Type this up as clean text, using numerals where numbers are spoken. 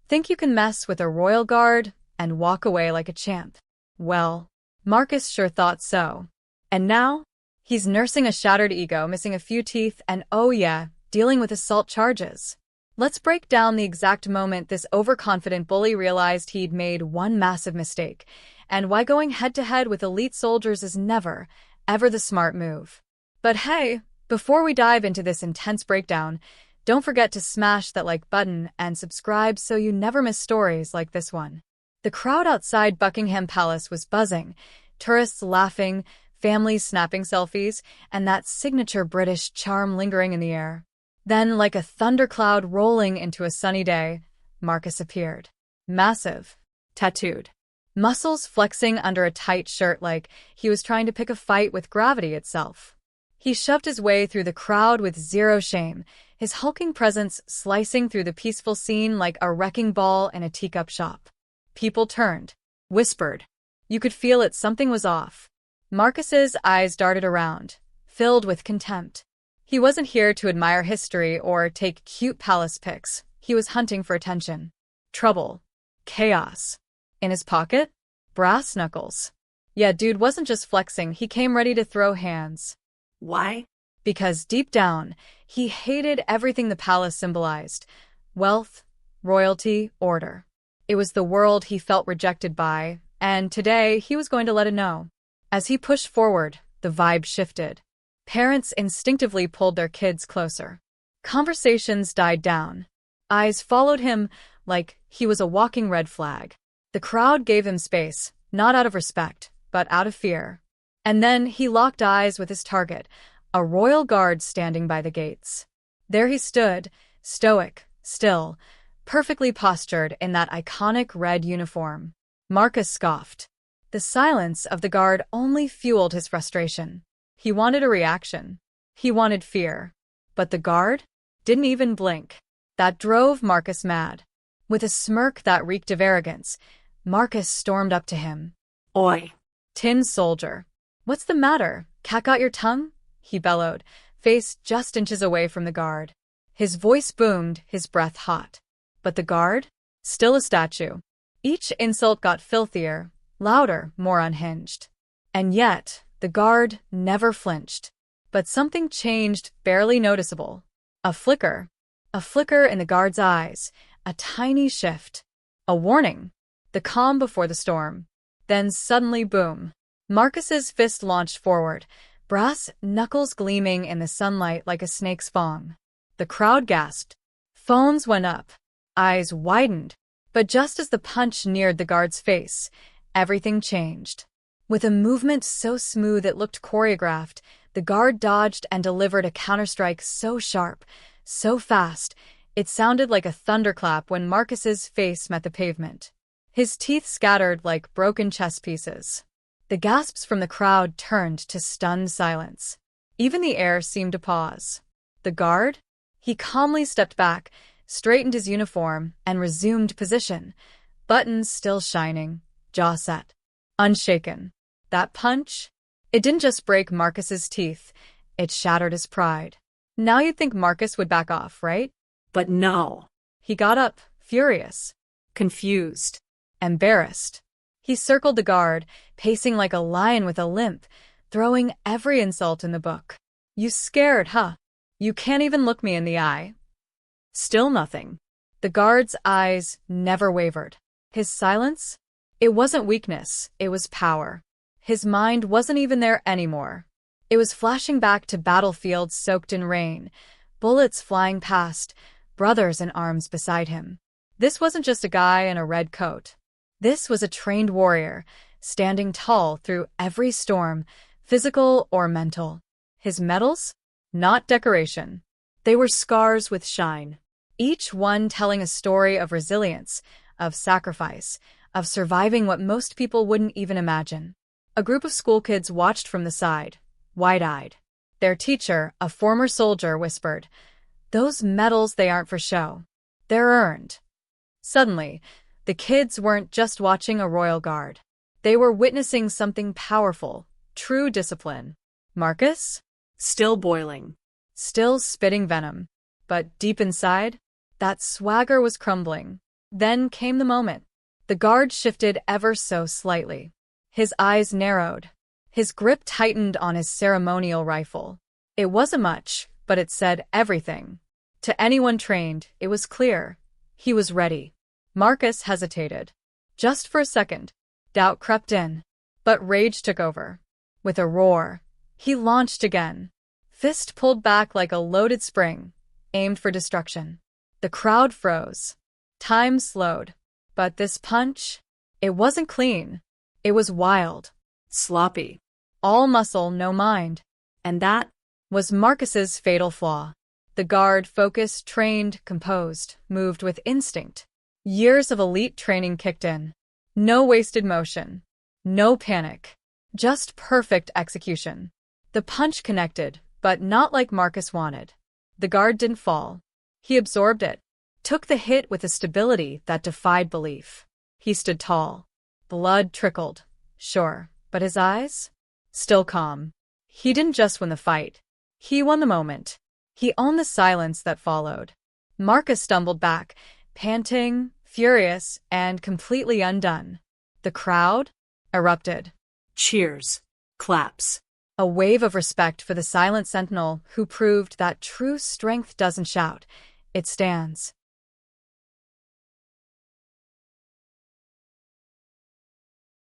Think you can mess with a royal guard and walk away like a champ? Well, Marcus sure thought so. And now, he's nursing a shattered ego, missing a few teeth, and oh yeah, dealing with assault charges. Let's break down the exact moment this overconfident bully realized he'd made one massive mistake, and why going head-to-head with elite soldiers is never, ever the smart move. But hey, before we dive into this intense breakdown, don't forget to smash that like button and subscribe so you never miss stories like this one. The crowd outside Buckingham Palace was buzzing, tourists laughing, families snapping selfies, and that signature British charm lingering in the air. Then, like a thundercloud rolling into a sunny day, Marcus appeared. Massive, tattooed, muscles flexing under a tight shirt like he was trying to pick a fight with gravity itself. He shoved his way through the crowd with zero shame, his hulking presence slicing through the peaceful scene like a wrecking ball in a teacup shop. People turned, whispered. You could feel it, something was off. Marcus's eyes darted around, filled with contempt. He wasn't here to admire history or take cute palace pics. He was hunting for attention. Trouble. Chaos. In his pocket? Brass knuckles. Yeah, dude wasn't just flexing, he came ready to throw hands. Why? Because deep down, he hated everything the palace symbolized. Wealth, royalty, order. It was the world he felt rejected by, and today he was going to let it know. As he pushed forward, the vibe shifted. Parents instinctively pulled their kids closer. Conversations died down. Eyes followed him like he was a walking red flag. The crowd gave him space, not out of respect, but out of fear. And then he locked eyes with his target, a royal guard standing by the gates. There he stood, stoic, still, perfectly postured in that iconic red uniform. Marcus scoffed. The silence of the guard only fueled his frustration. He wanted a reaction. He wanted fear. But the guard didn't even blink. That drove Marcus mad. With a smirk that reeked of arrogance, Marcus stormed up to him. Oi. Tin soldier. What's the matter? Cat got your tongue? He bellowed, face just inches away from the guard. His voice boomed, his breath hot. But the guard? Still a statue. Each insult got filthier, louder, more unhinged. And yet, the guard never flinched. But something changed, barely noticeable. A flicker. A flicker in the guard's eyes. A tiny shift. A warning. The calm before the storm. Then suddenly, boom. Marcus's fist launched forward, brass knuckles gleaming in the sunlight like a snake's fang. The crowd gasped. Phones went up. Eyes widened. But just as the punch neared the guard's face, everything changed. With a movement so smooth it looked choreographed, the guard dodged and delivered a counterstrike so sharp, so fast, it sounded like a thunderclap when Marcus's face met the pavement. His teeth scattered like broken chess pieces. The gasps from the crowd turned to stunned silence. Even the air seemed to pause. The guard? He calmly stepped back, straightened his uniform, and resumed position, buttons still shining, jaw set, unshaken. That punch? It didn't just break Marcus's teeth, it shattered his pride. Now you'd think Marcus would back off, right? But no. He got up, furious, Confused. embarrassed. He circled the guard, pacing like a lion with a limp, throwing every insult in the book. You scared, huh? You can't even look me in the eye. Still nothing. The guard's eyes never wavered. His silence? It wasn't weakness, it was power. His mind wasn't even there anymore. It was flashing back to battlefields soaked in rain, bullets flying past, brothers in arms beside him. This wasn't just a guy in a red coat. This was a trained warrior, standing tall through every storm, physical or mental. His medals? Not decoration. They were scars with shine, each one telling a story of resilience, of sacrifice, of surviving what most people wouldn't even imagine. A group of school kids watched from the side, wide-eyed. Their teacher, a former soldier, whispered, "Those medals, they aren't for show. They're earned." Suddenly, the kids weren't just watching a royal guard. They were witnessing something powerful, true discipline. Marcus? Still boiling. Still spitting venom. But deep inside, that swagger was crumbling. Then came the moment. The guard shifted ever so slightly. His eyes narrowed. His grip tightened on his ceremonial rifle. It wasn't much, but it said everything. To anyone trained, it was clear. He was ready. Marcus hesitated. Just for a second. Doubt crept in. But rage took over. With a roar, he launched again. Fist pulled back like a loaded spring, aimed for destruction. The crowd froze. Time slowed. But this punch? It wasn't clean. It was wild. Sloppy. All muscle, no mind. And that Was Marcus's fatal flaw. The guard, focused, trained, composed, moved with instinct. Years of elite training kicked in. No wasted motion. No panic. Just perfect execution. The punch connected, but not like Marcus wanted. The guard didn't fall. He absorbed it. Took the hit with a stability that defied belief. He stood tall. Blood trickled. Sure, but his eyes? Still calm. He didn't just win the fight. He won the moment. He owned the silence that followed. Marcus stumbled back, panting, furious, and completely undone. The crowd erupted. cheers. Claps. A wave of respect for the silent sentinel who proved that true strength doesn't shout, it stands.